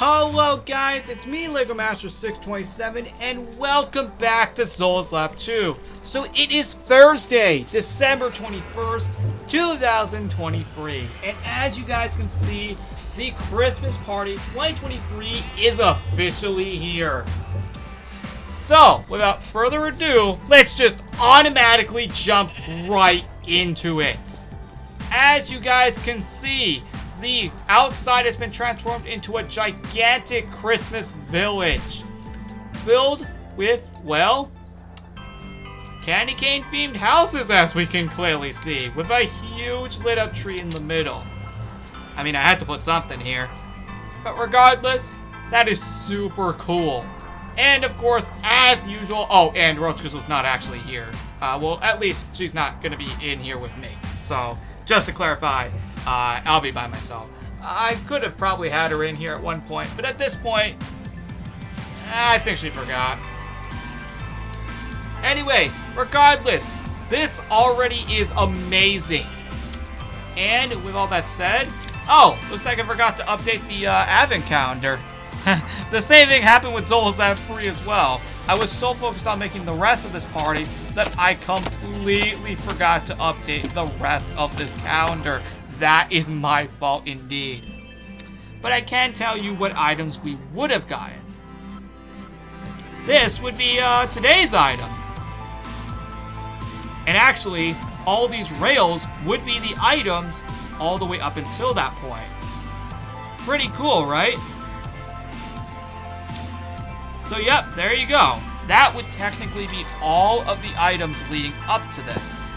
Hello guys, it's me Lego Master 627 and welcome back to Zolas Lab 2. So it is Thursday, December 21st, 2023. And as you guys can see, the Christmas party 2023 is officially here. So, without further ado, let's just automatically jump right into it. As you guys can see, the outside has been transformed into a gigantic Christmas village. Filled with, well, candy cane themed houses, as we can clearly see, with a huge lit up tree in the middle. I mean, I had to put something here. But regardless, that is super cool. And of course, as usual, oh, and Rose Crystal's not actually here. Well, at least she's not gonna be in here with me. So, just to clarify, I'll be by myself. I could have probably had her in here at one point, but at this point, I think she forgot. Anyway, regardless, this already is amazing. And with all that said, oh, looks like I forgot to update the advent calendar. The same thing happened with Zolas Lab 3 as well. I was so focused on making the rest of this party that I completely forgot to update the rest of this calendar. That is my fault indeed. But I can tell you what items we would have gotten. This would be today's item. And actually, all these rails would be the items all the way up until that point. Pretty cool, right? So yep, there you go. That would technically be all of the items leading up to this.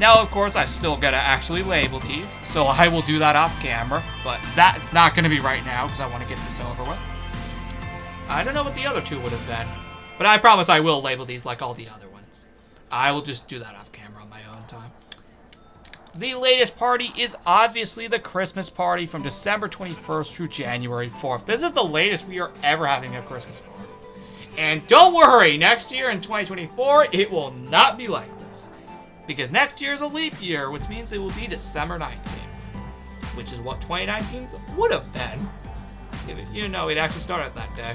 Now, of course, I still gotta actually label these, so I will do that off camera, but that's not gonna be right now because I want to get this over with. I don't know what the other two would have been, but I promise I will label these like all the other ones. I will just do that off camera on my own time. The latest party is obviously the Christmas party from December 21st through January 4th. This is the latest we are ever having a Christmas party. And don't worry, next year in 2024, it will not be like this. Because next year is a leap year, which means it will be December 19th. Which is what 2019's would have been. You know, it actually started that day.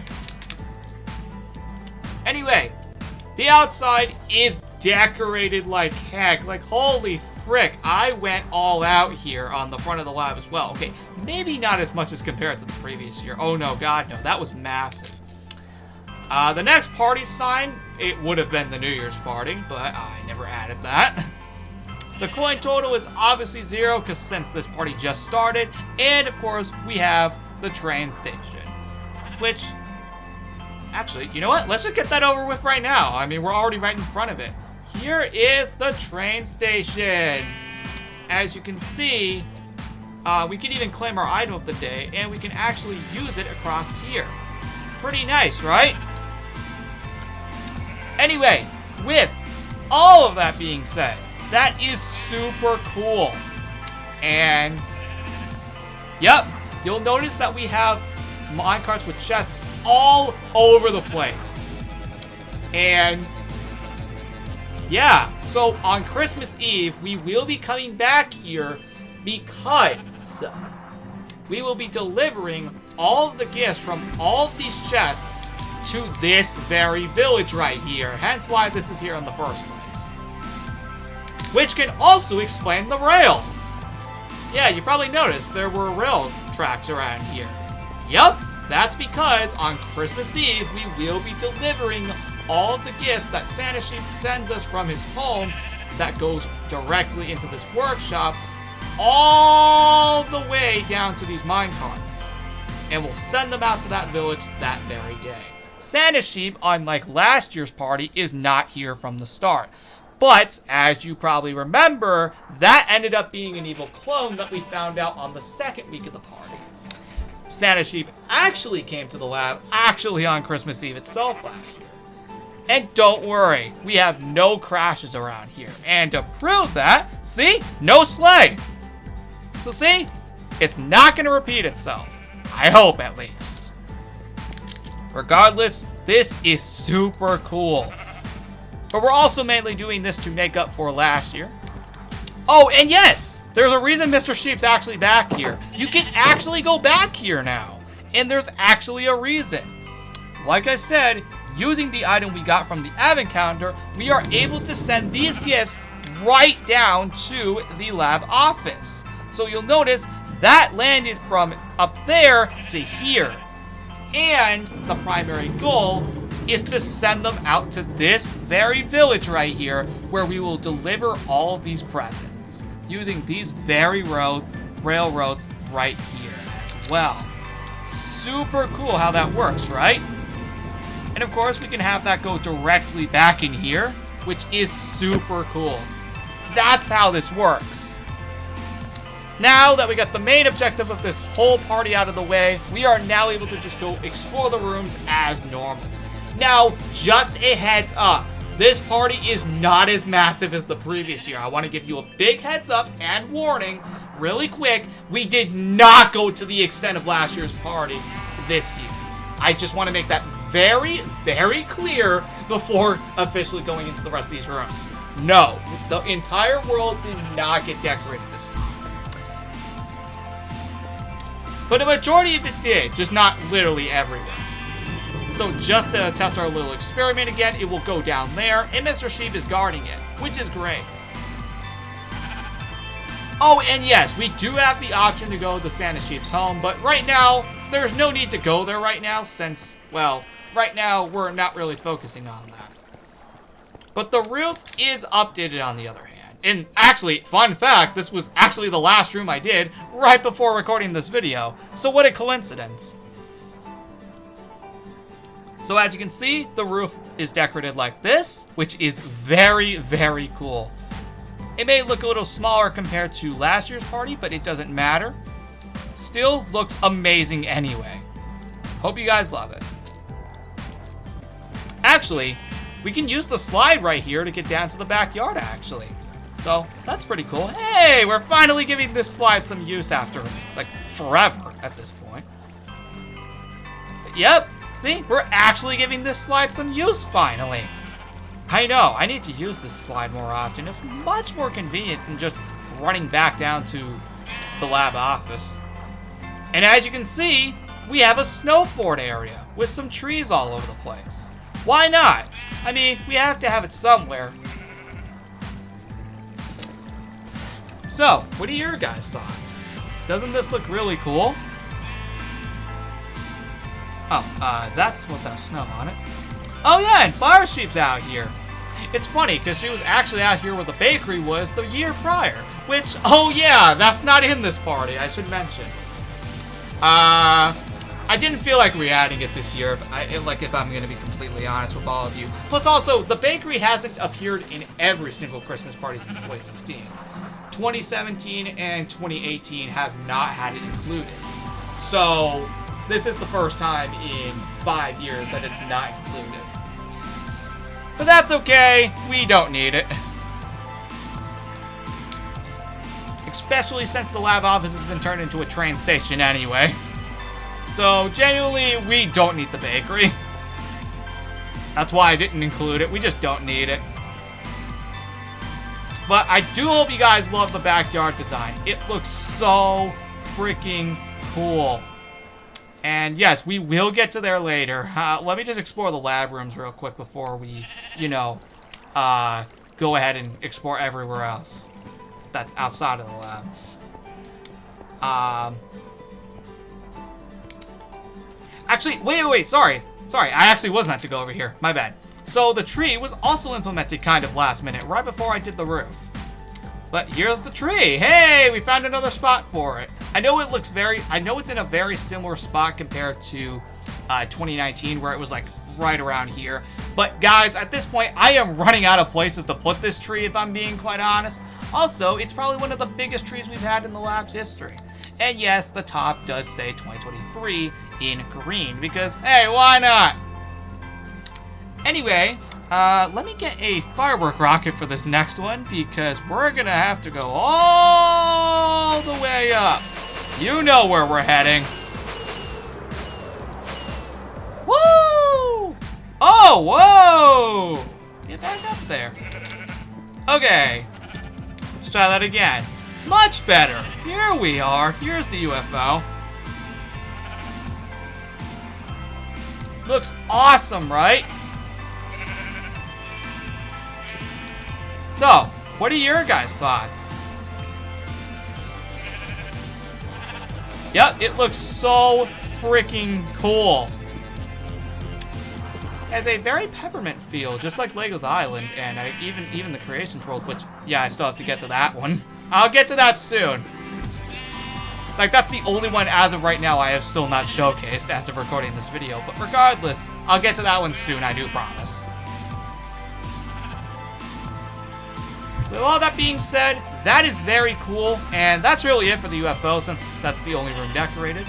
Anyway, the outside is decorated like heck. Like, holy frick, I went all out here on the front of the lab as well. Okay, maybe not as much as compared to the previous year. Oh no, God, no, that was massive. The next party sign, it would have been the New Year's party, but I never added that. The coin total is obviously 0, because since this party just started, and of course, we have the train station. Which, actually, you know what? Let's just get that over with right now. I mean, we're already right in front of it. Here is the train station. As you can see, we can even claim our item of the day, and we can actually use it across here. Pretty nice, right? Anyway, with all of that being said, that is super cool. And, yep, you'll notice that we have minecarts with chests all over the place. And yeah, so on Christmas Eve, we will be coming back here because we will be delivering all of the gifts from all of these chests to this very village right here. Hence why this is here in the first place. Which can also explain the rails. Yeah, you probably noticed there were rail tracks around here. Yup, that's because on Christmas Eve, we will be delivering all of the gifts that Santa Sheep sends us from his home that goes directly into this workshop all the way down to these minecarts. And we'll send them out to that village that very day. Santa Sheep, unlike last year's party, is not here from the start. But, as you probably remember, that ended up being an evil clone that we found out on the second week of the party. Santa Sheep actually came to the lab, actually on Christmas Eve itself last year. And don't worry, we have no crashes around here. And to prove that, see? No sleigh. So see? It's not going to repeat itself. I hope, at least. Regardless, this is super cool. But we're also mainly doing this to make up for last year. Oh, and yes, there's a reason Mr. Sheep's actually back here. You can actually go back here now. And there's actually a reason. Like I said, using the item we got from the advent calendar, we are able to send these gifts right down to the lab office. So you'll notice that landed from up there to here. And the primary goal is to send them out to this very village right here, where we will deliver all of these presents using these very railroads right here as well. Super cool how that works, right? And of course, we can have that go directly back in here, which is super cool. That's how this works. Now that we got the main objective of this whole party out of the way, we are now able to just go explore the rooms as normal. Now, just a heads up, this party is not as massive as the previous year. I want to give you a big heads up and warning, really quick, we did not go to the extent of last year's party this year. I just want to make that very, very clear before officially going into the rest of these rooms. No, the entire world did not get decorated this time. But a majority of it did, just not literally everywhere. So just to test our little experiment again, it will go down there, and Mr. Sheep is guarding it, which is great. Oh, and yes, we do have the option to go to Santa Sheep's home, but right now, there's no need to go there right now since, well, right now, we're not really focusing on that. But the roof is updated on the other hand. And actually, fun fact, this was actually the last room I did right before recording this video. So what a coincidence. So as you can see, the roof is decorated like this, which is very, very cool. It may look a little smaller compared to last year's party, but it doesn't matter. Still looks amazing anyway. Hope you guys love it. Actually, we can use the slide right here to get down to the backyard, actually. So, that's pretty cool. Hey, we're finally giving this slide some use after, like, forever at this point. But yep. See, we're actually giving this slide some use, finally. I know, I need to use this slide more often. It's much more convenient than just running back down to the lab office. And as you can see, we have a snow fort area with some trees all over the place. Why not? I mean, we have to have it somewhere. So, what are your guys' thoughts? Doesn't this look really cool? Oh, that's supposed to have snow on it. Oh yeah, and Fire Sheep's out here. It's funny, because she was actually out here where the bakery was the year prior. Which, oh yeah, that's not in this party, I should mention. I didn't feel like re-adding it this year, if I'm going to be completely honest with all of you. Plus also, the bakery hasn't appeared in every single Christmas party since 2016. 2017 and 2018 have not had it included. So, this is the first time in 5 years that it's not included. But that's okay, we don't need it. Especially since the lab office has been turned into a train station anyway. So, genuinely, we don't need the bakery. That's why I didn't include it, we just don't need it. But I do hope you guys love the backyard design. It looks so freaking cool. And yes, we will get to there later. Let me just explore the lab rooms real quick before we, go ahead and explore everywhere else that's outside of the lab. Actually, wait, sorry. I actually was meant to go over here. My bad. So the tree was also implemented kind of last minute, right before I did the roof. But here's the tree. Hey, we found another spot for it. I know it's in a very similar spot compared to 2019, where it was like right around here. But guys, at this point, I am running out of places to put this tree, if I'm being quite honest. Also, it's probably one of the biggest trees we've had in the lab's history. And yes, the top does say 2023 in green, because, hey, why not? Anyway, let me get a firework rocket for this next one, because we're gonna have to go all the way up. You know where we're heading. Woo! Oh, whoa! Get back up there. Okay. Let's try that again. Much better. Here we are. Here's the UFO. Looks awesome, right? So, what are your guys' thoughts? Yep, it looks so freaking cool. It has a very peppermint feel, just like Lego's Island, and even the Creations World, which, yeah, I still have to get to that one. I'll get to that soon. Like, that's the only one as of right now I have still not showcased as of recording this video, but regardless, I'll get to that one soon, I do promise. With all that being said, that is very cool, and that's really it for the UFO, since that's the only room decorated.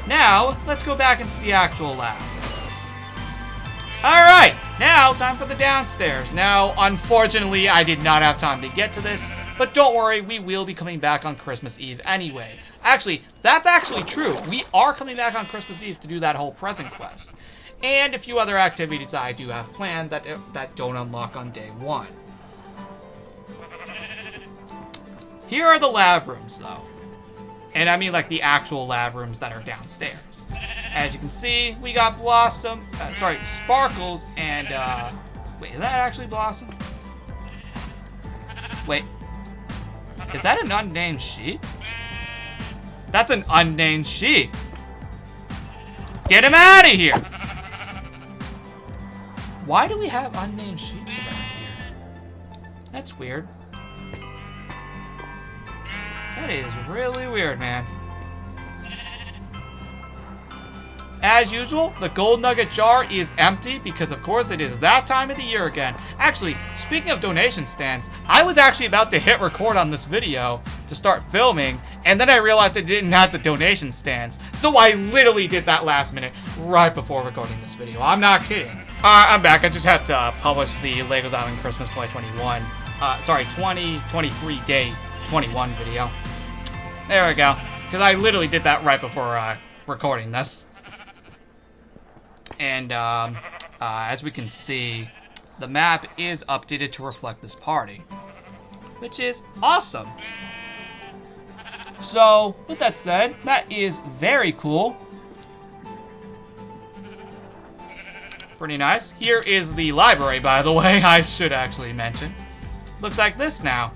Now, let's go back into the actual lab. Alright, now time for the downstairs. Now, unfortunately, I did not have time to get to this, but don't worry, we will be coming back on Christmas Eve anyway. Actually, that's actually true. We are coming back on Christmas Eve to do that whole present quest. And a few other activities I do have planned that don't unlock on day one. Here are the lab rooms, though. And I mean like the actual lab rooms that are downstairs. As you can see, we got Blossom, Sparkles, and, wait, is that actually Blossom? Wait, is that an unnamed sheep? That's an unnamed sheep. Get him out of here! Why do we have unnamed sheep around here? That's weird. That is really weird, man. As usual, the gold nugget jar is empty because, of course, it is that time of the year again. Actually, speaking of donation stands, I was actually about to hit record on this video to start filming, and then I realized I didn't have the donation stands. So I literally did that last minute, right before recording this video. I'm not kidding. I'm back. I just had to publish the Lego's Island Christmas 2021, 2023 Day 21 video. There we go. Because I literally did that right before recording this. And as we can see, the map is updated to reflect this party, which is awesome. So, with that said, that is very cool. Pretty nice. Here is the library, by the way, I should actually mention. Looks like this now.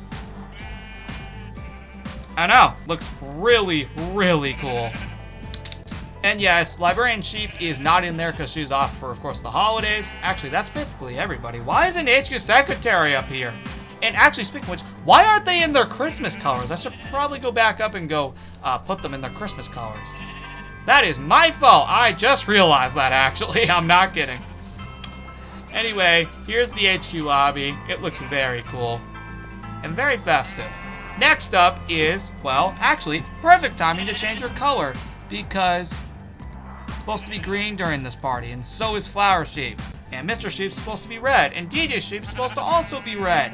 I know, looks really, really cool. And yes, Librarian Sheep is not in there because she's off for, of course, the holidays. Actually, that's basically everybody. Why isn't HQ Secretary up here? And actually, speaking of which, why aren't they in their Christmas colors? I should probably go back up and go put them in their Christmas colors. That is my fault. I just realized that, actually. I'm not kidding. Anyway, here's the HQ lobby. It looks very cool and very festive. Next up is, well, actually, perfect timing to change your color because it's supposed to be green during this party, and so is Flower Sheep. And Mr. Sheep's supposed to be red, and DJ Sheep's supposed to also be red.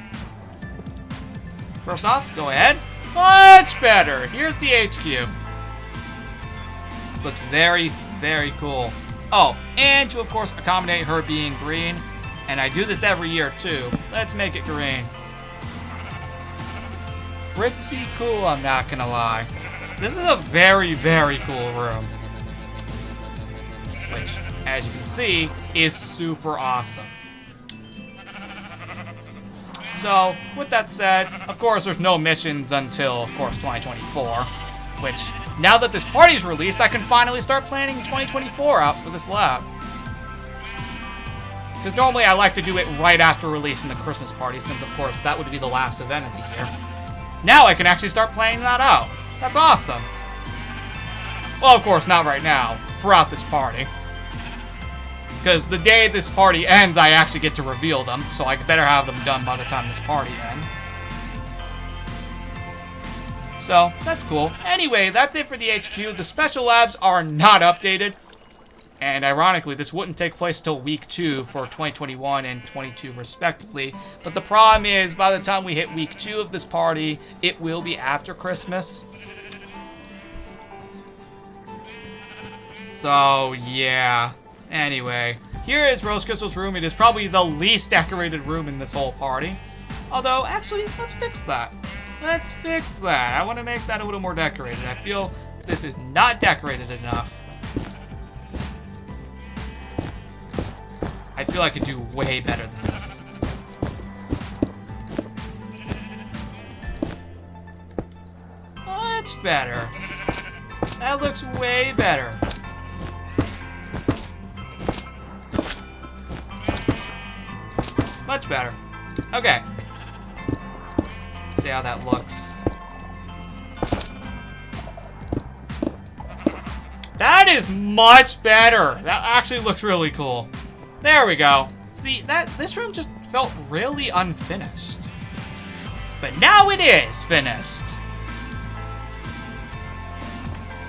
First off, go ahead. Much better. Here's the HQ. Looks very, very cool. Oh, and to, of course, accommodate her being green, and I do this every year, too. Let's make it green. Pretty cool, I'm not gonna lie. This is a very, very cool room. Which, as you can see, is super awesome. So, with that said, of course, there's no missions until, of course, 2024. Which, now that this party's released, I can finally start planning 2024 out for this lab. Because normally I like to do it right after releasing the Christmas party, since, of course, that would be the last event of the year. Now I can actually start planning that out. That's awesome. Well, of course, not right now. Throughout this party. Because the day this party ends, I actually get to reveal them. So I better have them done by the time this party ends. So, that's cool. Anyway, that's it for the HQ. The special labs are not updated. And ironically, this wouldn't take place till week 2 for 2021 and 22 respectively. But the problem is, by the time we hit week 2 of this party, it will be after Christmas. So, yeah. Anyway, here is Rose Crystal's room. It is probably the least decorated room in this whole party. Although, actually, let's fix that. Let's fix that. I want to make that a little more decorated. I feel this is not decorated enough. I feel I could do way better than this. Much better. That looks way better. Much better. Okay. See how that looks. That is much better. That actually looks really cool. There we go. See, this room just felt really unfinished. But now it is finished.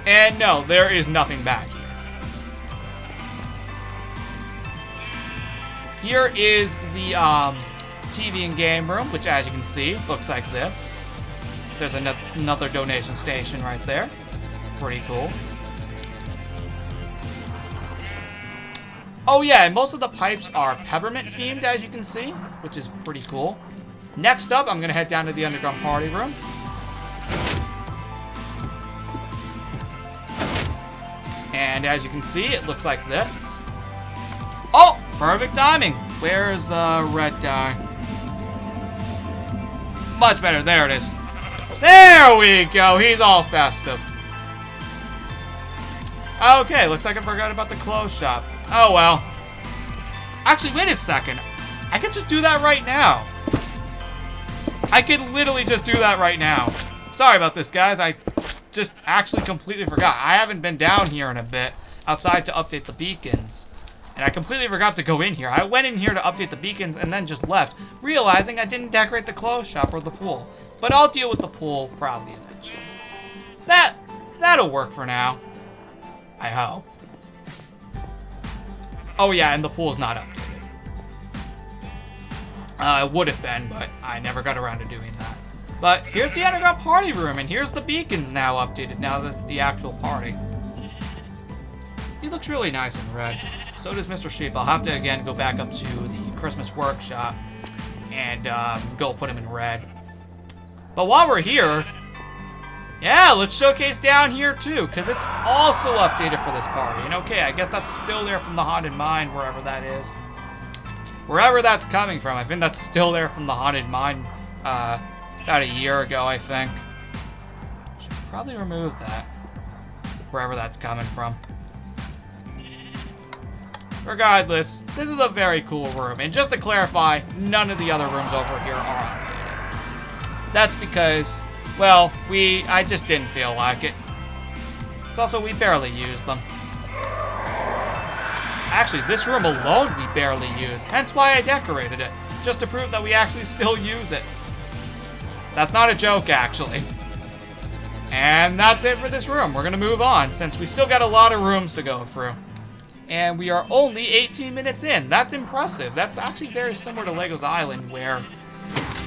And no, there is nothing back here. Here is the TV and game room, which as you can see, looks like this. There's another donation station right there. Pretty cool. Oh yeah, and most of the pipes are peppermint themed, as you can see, which is pretty cool. Next up, I'm gonna head down to the underground party room. And as you can see, it looks like this. Oh! Perfect timing. Where's the red dye? Much better. There it is. There we go. He's all festive. Okay, looks like I forgot about the clothes shop. Oh well. Actually, wait a second. I could just do that right now. I could literally just do that right now. Sorry about this, guys. I just actually completely forgot. I haven't been down here in a bit outside to update the beacons. And I completely forgot to go in here. I went in here to update the beacons and then just left, realizing I didn't decorate the clothes shop or the pool. But I'll deal with the pool probably eventually. That'll work for now. I hope. Oh yeah, and the pool's not updated. It would have been, but I never got around to doing that. But here's the underground party room, and here's the beacons now updated, now that's the actual party. He looks really nice in red. So does Mr. Sheep. I'll have to, again, go back up to the Christmas workshop and go put him in red. But while we're here, yeah, let's showcase down here, too, because it's also updated for this party. And okay, I guess that's still there from the Haunted Mine, wherever that is. Wherever that's coming from. I think that's still there from the Haunted Mine about a year ago, I think. Should probably remove that, wherever that's coming from. Regardless, this is a very cool room. And just to clarify, none of the other rooms over here are updated. That's because, well, I just didn't feel like it. It's also, we barely used them. Actually, this room alone we barely used. Hence why I decorated it. Just to prove that we actually still use it. That's not a joke, actually. And that's it for this room. We're gonna move on, since we still got a lot of rooms to go through. And we are only 18 minutes in. That's impressive. That's actually very similar to Lego's Island, where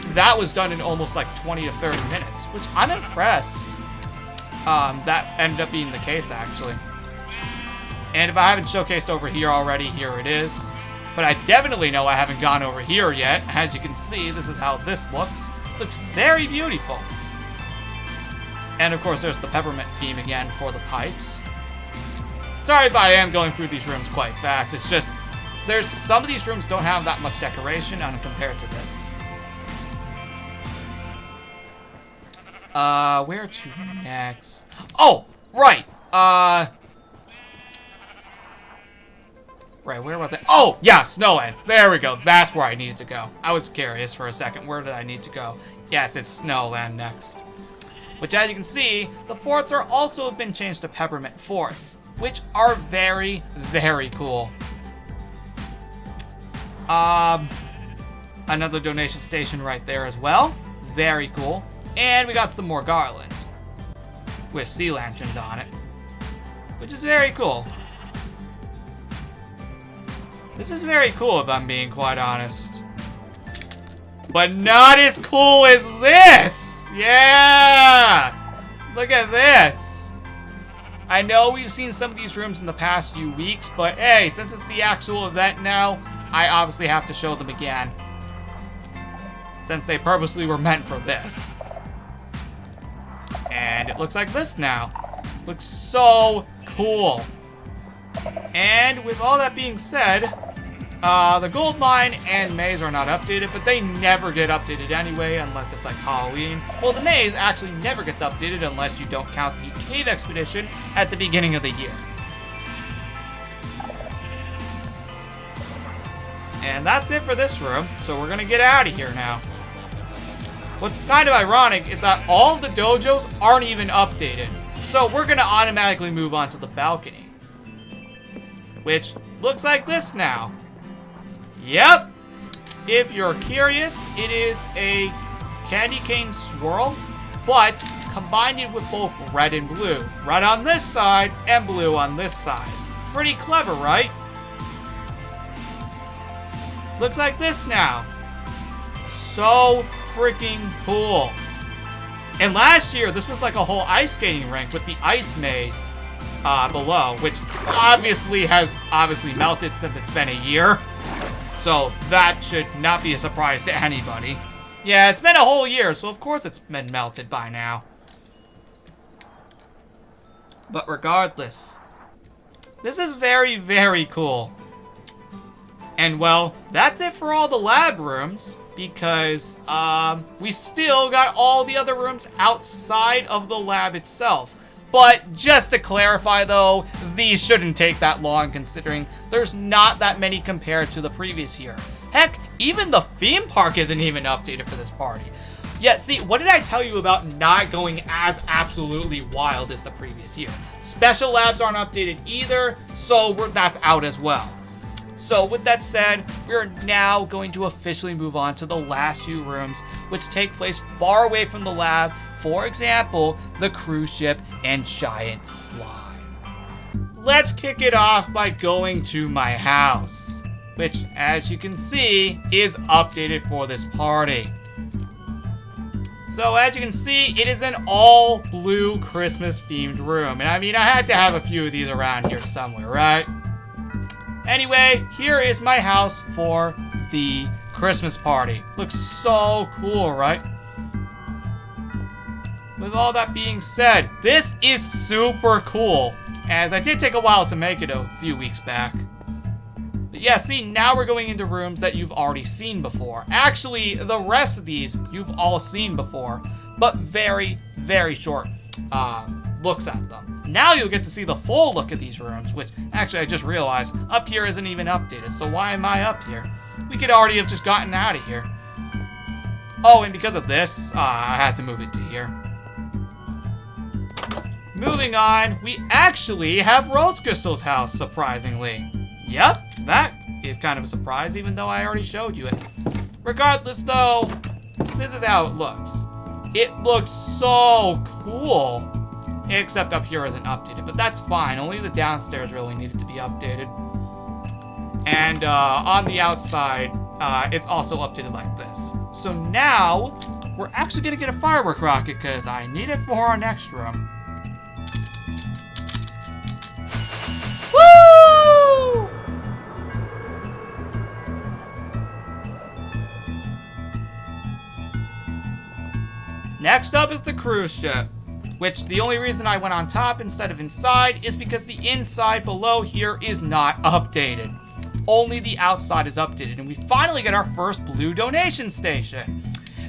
that was done in almost like 20 to 30 minutes, which I'm impressed. That ended up being the case, actually. And if I haven't showcased over here already, here it is. But I definitely know I haven't gone over here yet. As you can see, this is how this looks. Looks very beautiful. And of course, there's the peppermint theme again for the pipes. Sorry if I am going through these rooms quite fast. It's just, some of these rooms don't have that much decoration compared to this. Where to next? Oh, right. Right, where was I? Oh, yeah, Snowland. There we go. That's where I needed to go. I was curious for a second. Where did I need to go? Yes, it's Snowland next. Which, as you can see, the forts are also been changed to peppermint forts, which are very, very cool. Another donation station right there as well. Very cool. And we got some more garland with sea lanterns on it, which is very cool. This is very cool, if I'm being quite honest. But not as cool as this! Yeah! Look at this! I know we've seen some of these rooms in the past few weeks, but hey, since it's the actual event now, I obviously have to show them again. Since they purposely were meant for this. And it looks like this now. Looks so cool. And with all that being said, the gold mine and maze are not updated, but they never get updated anyway unless it's like Halloween. Well, the maze actually never gets updated unless you don't count the cave expedition at the beginning of the year. And that's it for this room, so we're gonna get out of here now. What's kind of ironic is that all of the dojos aren't even updated. So we're gonna automatically move on to the balcony. Which looks like this now. Yep. If you're curious, it is a candy cane swirl, but combined it with both red and blue. Red on this side and blue on this side. Pretty clever, right? Looks like this now. So freaking cool. And last year, this was like a whole ice skating rink with the ice maze below, which has obviously melted since it's been a year. So that should not be a surprise to anybody. Yeah, it's been a whole year, so of course it's been melted by now. But regardless, this is very, very cool. And well, that's it for all the lab rooms, because we still got all the other rooms outside of the lab itself. But just to clarify though, these shouldn't take that long considering there's not that many compared to the previous year. Heck, even the theme park isn't even updated for this party. Yeah, see, what did I tell you about not going as absolutely wild as the previous year? Special labs aren't updated either, so that's out as well. So with that said, we're now going to officially move on to the last few rooms, which take place far away from the lab. For example, the cruise ship and giant slime. Let's kick it off by going to my house, which, as you can see, is updated for this party. So as you can see, it is an all blue Christmas themed room. And I mean, I had to have a few of these around here somewhere, right? Anyway, here is my house for the Christmas party. Looks so cool, right? With all that being said, this is super cool, as I did take a while to make it a few weeks back. But yeah, see, now we're going into rooms that you've already seen before. Actually, the rest of these you've all seen before, but very, very short looks at them. Now you'll get to see the full look at these rooms, which actually I just realized up here isn't even updated, so why am I up here? We could already have just gotten out of here. Oh, and because of this, I had to move it to here. Moving on, we actually have Rose Crystal's house, surprisingly. Yep, that is kind of a surprise, even though I already showed you it. Regardless, though, this is how it looks. It looks so cool. Except up here isn't updated, but that's fine. Only the downstairs really needed to be updated. And on the outside, it's also updated like this. So now, we're actually gonna get a firework rocket, because I need it for our next room. Woo! Next up is the cruise ship, which the only reason I went on top instead of inside is because the inside below here is not updated. Only the outside is updated, and we finally get our first blue donation station.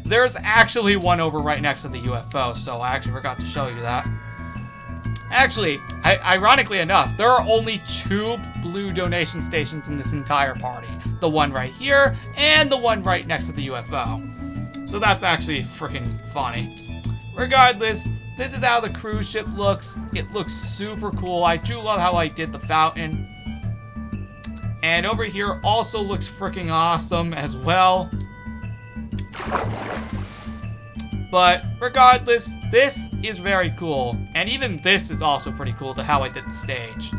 There's actually one over right next to the UFO, so I actually forgot to show you that. Actually, ironically enough, there are only 2 blue donation stations in this entire party. The one right here, and the one right next to the UFO. So that's actually freaking funny. Regardless, this is how the cruise ship looks. It looks super cool. I do love how I did the fountain. And over here also looks freaking awesome as well. But regardless, this is very cool. And even this is also pretty cool to how I did the stage.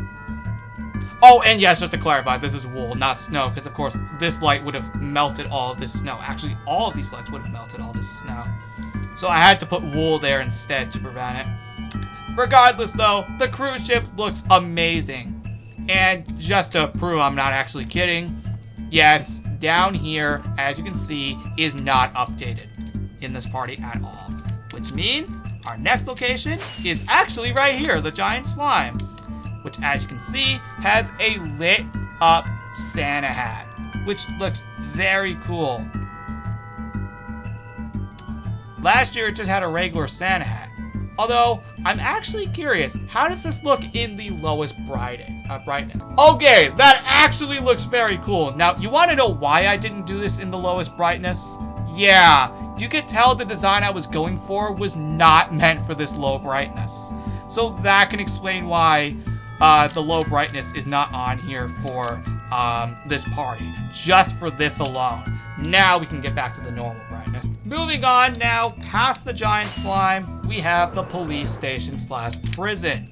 Oh, and yes, just to clarify, this is wool, not snow, because of course this light would have melted all of this snow. Actually, all of these lights would have melted all this snow. So I had to put wool there instead to prevent it. Regardless though, the cruise ship looks amazing. And just to prove I'm not actually kidding, yes, down here, as you can see, is not updated in this party at all. Which means our next location is actually right here, the giant slime. Which, as you can see, has a lit up Santa hat, which looks very cool. Last year it just had a regular Santa hat. Although, I'm actually curious, how does this look in the lowest brightness? Okay, that actually looks very cool. Now, you want to know why I didn't do this in the lowest brightness? Yeah, you could tell the design I was going for was not meant for this low brightness. So that can explain why the low brightness is not on here for this party, just for this alone. Now we can get back to the normal brightness. Moving on now, past the giant slime, we have the police station / prison,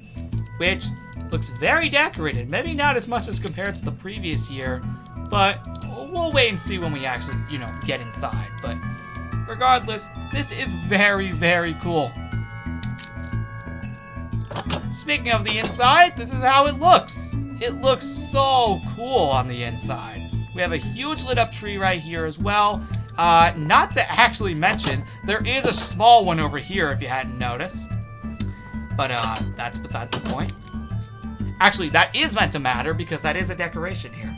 which looks very decorated. Maybe not as much as compared to the previous year, but we'll wait and see when we actually, get inside. But regardless, this is very, very cool. Speaking of the inside, this is how it looks. It looks so cool on the inside. We have a huge lit up tree right here as well. Not to actually mention, there is a small one over here if you hadn't noticed. But that's besides the point. Actually, that is meant to matter because that is a decoration here.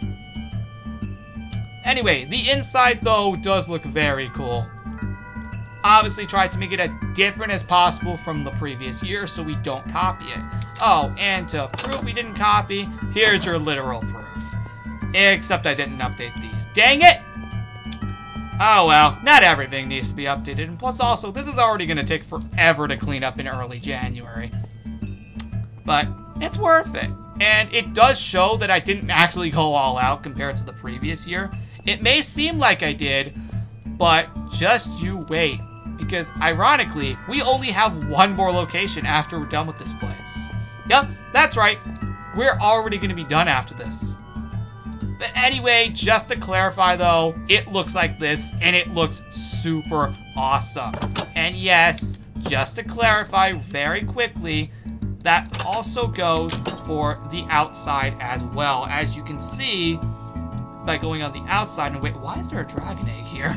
Anyway, the inside though does look very cool. Obviously tried to make it as different as possible from the previous year so we don't copy it. Oh, and to prove we didn't copy, here's your literal proof. Except I didn't update these. Dang it! Oh well, not everything needs to be updated. And plus also, this is already going to take forever to clean up in early January. But it's worth it. And it does show that I didn't actually go all out compared to the previous year. It may seem like I did, but just you wait. Because ironically, we only have one more location after we're done with this place. Yep, that's right. We're already going to be done after this. But anyway, just to clarify though, it looks like this, and it looks super awesome. And yes, just to clarify very quickly, that also goes for the outside as well. As you can see, by going on the outside, and wait, why is there a dragon egg here?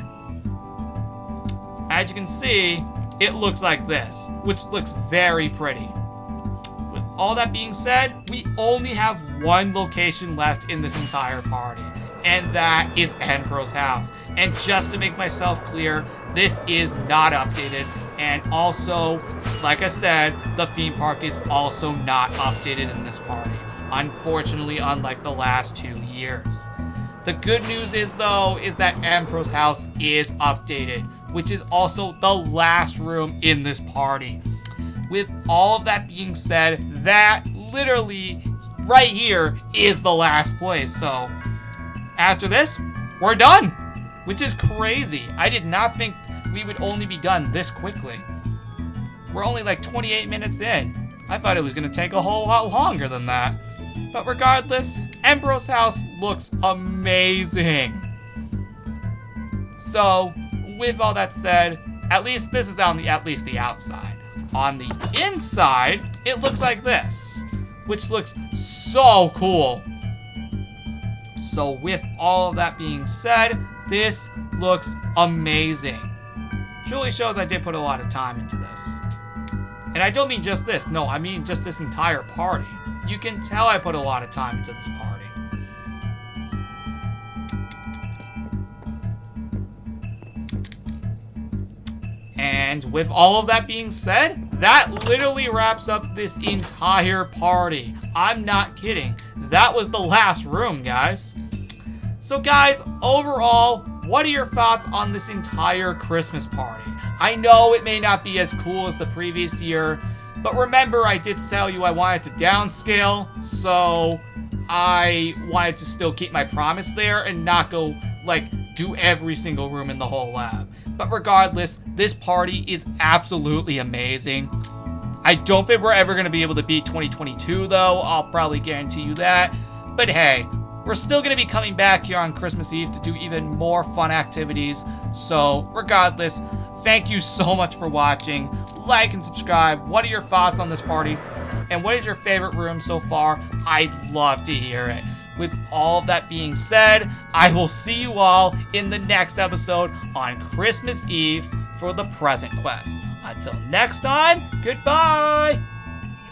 As you can see, it looks like this, which looks very pretty. With all that being said, we only have one location left in this entire party, and that is N-Pro's house. And just to make myself clear, this is not updated, and also, like I said, the theme park is also not updated in this party, unfortunately, unlike the last 2 years. The good news is, though, is that N-Pro's house is updated, which is also the last room in this party. With all of that being said, that literally right here is the last place. So after this, we're done, which is crazy. I did not think we would only be done this quickly. We're only like 28 minutes in. I thought it was going to take a whole lot longer than that. But regardless, N-Pro's house looks amazing. So with all that said, at least this is on the outside. On the inside, it looks like this, which looks so cool. So with all of that being said, this looks amazing. Truly shows I did put a lot of time into this. And I don't mean just this, no, I mean just this entire party. You can tell I put a lot of time into this party. And with all of that being said, that literally wraps up this entire party. I'm not kidding. That was the last room, guys. So guys, overall, what are your thoughts on this entire Christmas party? I know it may not be as cool as the previous year, but remember I did tell you I wanted to downscale, so I wanted to still keep my promise there and not go, like, do every single room in the whole lab. But regardless, this party is absolutely amazing. I don't think we're ever going to be able to beat 2022, though. I'll probably guarantee you that. But hey, we're still going to be coming back here on Christmas Eve to do even more fun activities. So regardless, thank you so much for watching. like and subscribe. What are your thoughts on this party? And what is your favorite room so far? I'd love to hear it. With all of that being said, I will see you all in the next episode on Christmas Eve for the Present Quest. Until next time, goodbye!